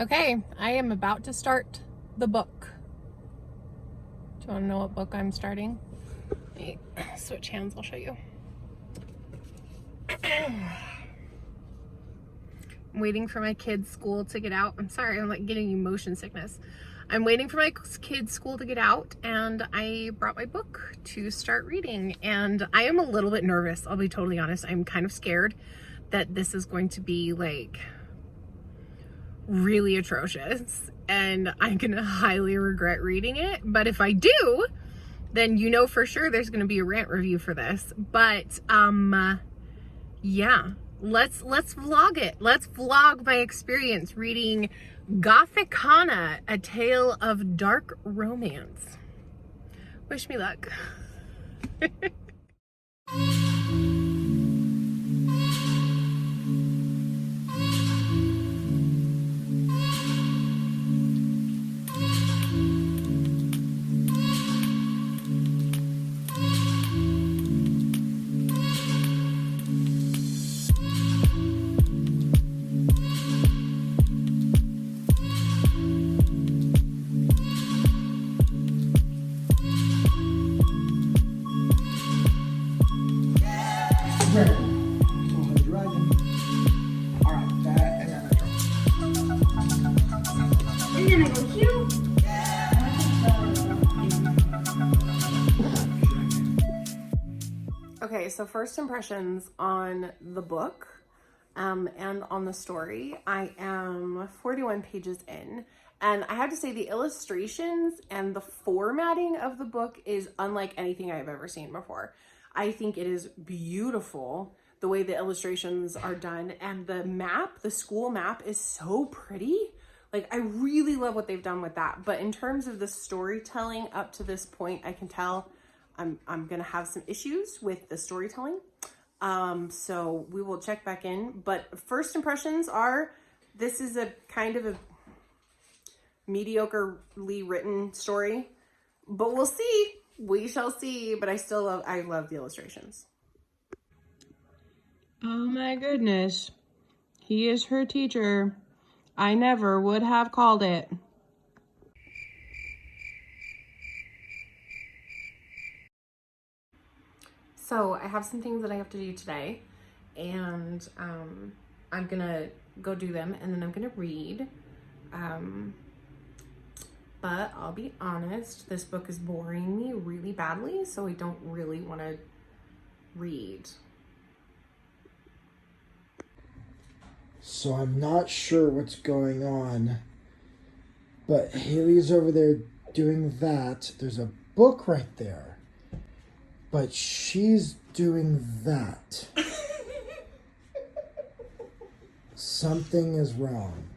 Okay, I am about to start the book. Do you want to know what book I'm starting? Wait, switch hands, I'll show you. I'm waiting for my kids' school to get out. I'm sorry, I'm like getting motion sickness. I'm waiting for my kids' school to get out, and I brought my book to start reading. And I am a little bit nervous, I'll be totally honest. I'm kind of scared that this is going to be like really atrocious and I'm gonna highly regret reading it. But if I do, then you know for sure there's gonna be a rant review for this. But yeah, let's vlog it. Let's vlog my experience reading Gothikana, A Tale of Dark Romance. Wish me luck. Okay, so first impressions on the book and on the story. I am 41 pages in, and I have to say the illustrations and the formatting of the book is unlike anything I've ever seen before. I think it is beautiful the way the illustrations are done, and the map, the school map, is so pretty. Like, I really love what they've done with that. But in terms of the storytelling up to this point, I can tell I'm gonna have some issues with the storytelling. So we will check back in. But first impressions are, this is a kind of a mediocrely written story, but we'll see. We shall see. But I love the illustrations. Oh my goodness. He is her teacher. I never would have called it. So I have some things that I have to do today, and I'm gonna go do them, and then I'm gonna read. But I'll be honest, this book is boring me really badly, so I don't really want to read. So I'm not sure what's going on, but Haley's over there doing that. There's a book right there, but she's doing that. Something is wrong.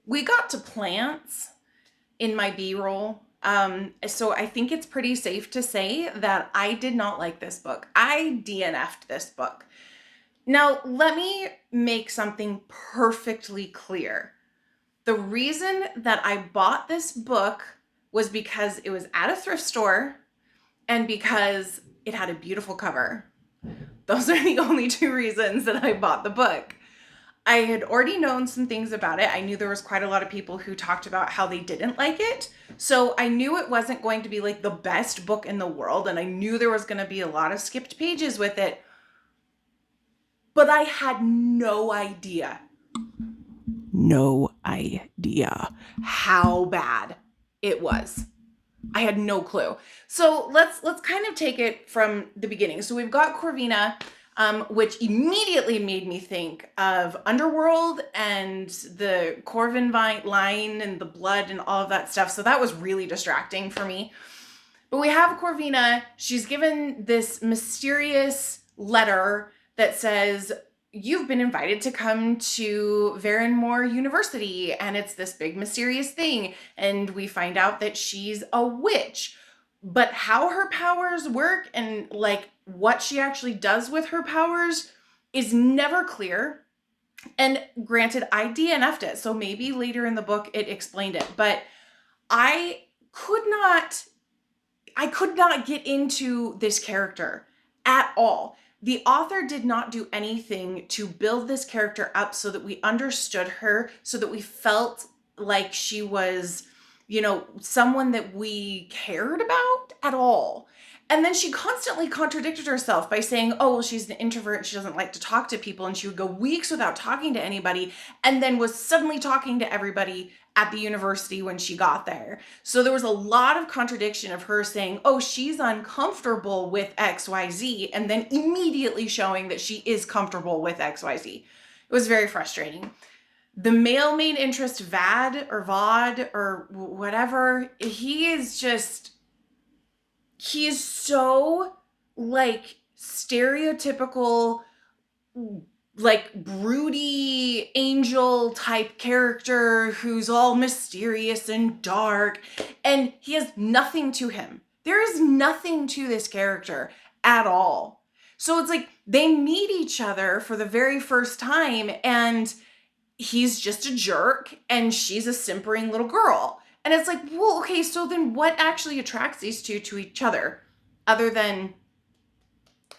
We got to plants in my B-roll. So I think it's pretty safe to say that I did not like this book. I DNF'd this book. Now, let me make something perfectly clear. The reason that I bought this book was because it was at a thrift store and because it had a beautiful cover. Those are the only two reasons that I bought the book. I had already known some things about it. I knew there was quite a lot of people who talked about how they didn't like it. So I knew it wasn't going to be like the best book in the world. And I knew there was going to be a lot of skipped pages with it. But I had no idea how bad it was. I had no clue. So let's kind of take it from the beginning. So we've got Corvina, which immediately made me think of Underworld and the Corvin line and the blood and all of that stuff. So that was really distracting for me. But we have Corvina. She's given this mysterious letter that says, you've been invited to come to Varenmore University, and it's this big mysterious thing. And we find out that she's a witch. But how her powers work and like what she actually does with her powers is never clear. And granted, I DNF'd it, so maybe later in the book it explained it, but I could not get into this character at all. The author did not do anything to build this character up so that we understood her, so that we felt like she was, someone that we cared about at all. And then she constantly contradicted herself by saying, oh, well, she's an introvert and she doesn't like to talk to people. And she would go weeks without talking to anybody and then was suddenly talking to everybody at the university when she got there. So there was a lot of contradiction of her saying, oh, she's uncomfortable with XYZ, and then immediately showing that she is comfortable with XYZ. It was very frustrating. The male main interest, Vad or Vod or whatever, he is so like stereotypical, like broody angel type character who's all mysterious and dark, and he has nothing to him. There is nothing to this character at all. So it's like they meet each other for the very first time and he's just a jerk and she's a simpering little girl. And it's like, well, okay, so then what actually attracts these two to each other other than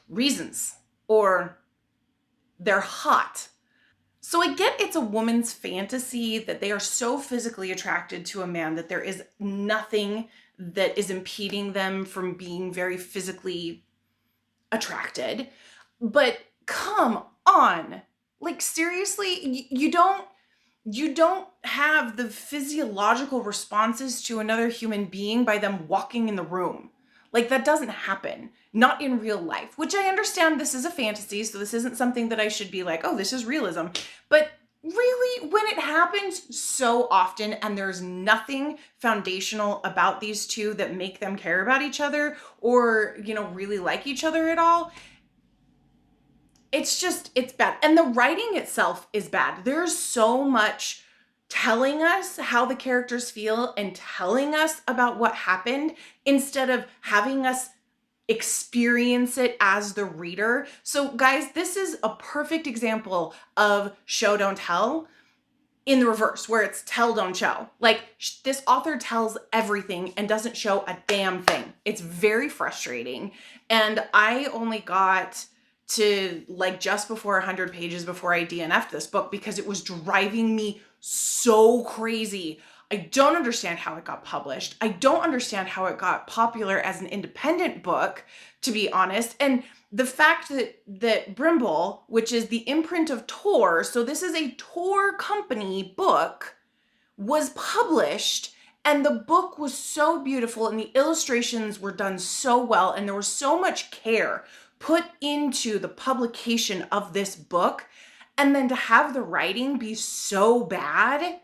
reasons or they're hot? So I get it's a woman's fantasy that they are so physically attracted to a man that there is nothing that is impeding them from being very physically attracted. But come on, like seriously, you don't have the physiological responses to another human being by them walking in the room. Like that doesn't happen, not in real life, which I understand this is a fantasy. So this isn't something that I should be like, oh, this is realism. But really, when it happens so often and there's nothing foundational about these two that make them care about each other or, really like each other at all, it's bad. And the writing itself is bad. There's so much telling us how the characters feel and telling us about what happened instead of having us experience it as the reader. So guys, this is a perfect example of show don't tell in the reverse, where it's tell don't show. Like this author tells everything and doesn't show a damn thing. It's very frustrating. And I only got to like just before 100 pages before I DNF'd this book because it was driving me so crazy. I don't understand how it got published. I don't understand how it got popular as an independent book, to be honest. And the fact that Brimble, which is the imprint of Tor, so this is a Tor company book, was published, and the book was so beautiful and the illustrations were done so well and there was so much care put into the publication of this book, and then to have the writing be so bad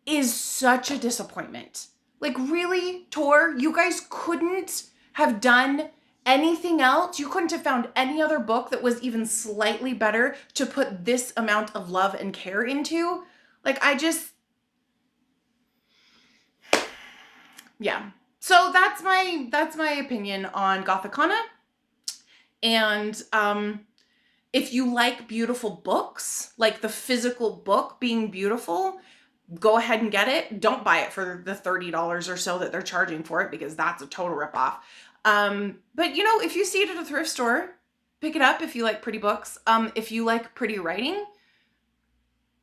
is such a disappointment. Like really, Tor, you guys couldn't have done anything else? You couldn't have found any other book that was even slightly better to put this amount of love and care into? Like yeah. So that's my opinion on Gothikana. And if you like beautiful books, like the physical book being beautiful, go ahead and get it. Don't buy it for the $30 or so that they're charging for it, because that's a total ripoff. But if you see it at a thrift store, pick it up if you like pretty books. If you like pretty writing,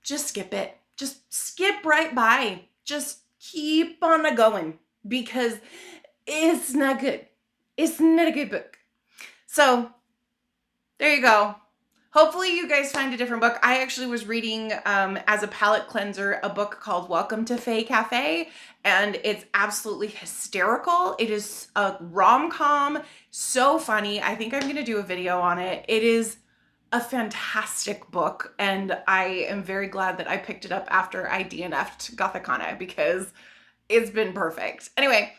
just skip it. Just skip right by. Just keep on going, because it's not good. It's not a good book. So there you go. Hopefully you guys find a different book. I actually was reading as a palate cleanser a book called Welcome to Fae Cafe, and it's absolutely hysterical. It is a rom-com, so funny. I think I'm going to do a video on it. It is a fantastic book, and I am very glad that I picked it up after I DNF'd Gothikana, because it's been perfect. Anyway,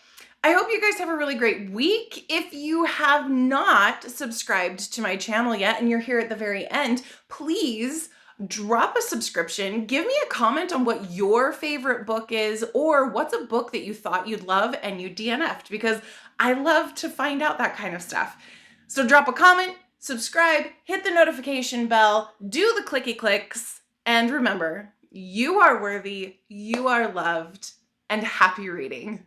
I hope you guys have a really great week. If you have not subscribed to my channel yet and you're here at the very end, please Drop a subscription. Give me a comment on what your favorite book is, or what's a book that you thought you'd love and you DNF'd, because I love to find out that kind of stuff. So drop a comment, subscribe, hit the notification bell, do the clicky clicks, and remember, you are worthy, you are loved, and happy reading.